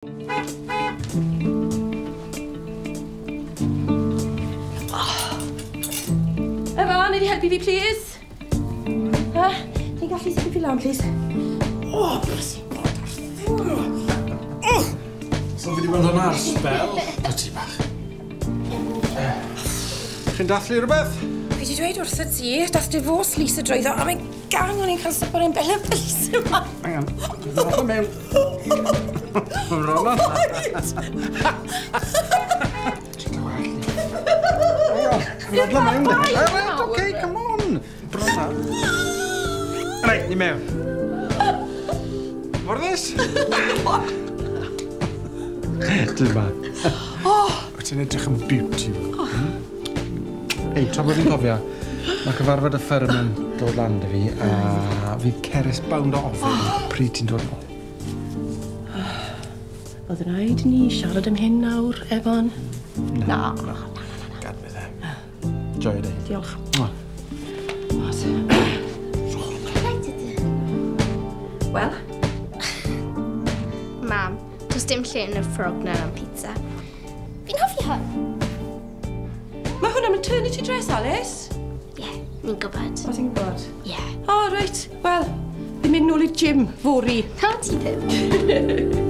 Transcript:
Evan, need you help me, please? Ti'n gallu sefyll fi lan, please? So fi wedi bod hwnna ar sbel? O ti bach. Chi'n dathlu rhywbeth? Fi wedi dweud wrtho ti, dath divorce Lisa drwyddo, a mae'n gang o'n i'n cael sypar yn bella bys yma. Hang on. Rhoi mewn. Rhoi mewn. Okay, come on. Brona. Reit, ni mewn. Fforddus? Ti'n bach. Wyt ti'n edrych yn beauty. Ei, tra bod fi'n cofio, mae cyfarfod y fferm yn dod lan dy fi, a fydd Ceres bound o ofyn pryd ti'n dod nôl. Oedd yn rhaid ni siarad am hyn nawr, Evan? Na. Gad me dde. Joy day. Diolch. Wel? Mam, does dim lle yn y ffrog na am pizza. Fi'n hoffi hwn. Mae hwn am maternity dress, Alice? Ie, ni'n gwybod. O, ti'n gwybod? Ie. O, reit. Wel, fi'n mynd nôl i gym, fori. Na, ti ddim.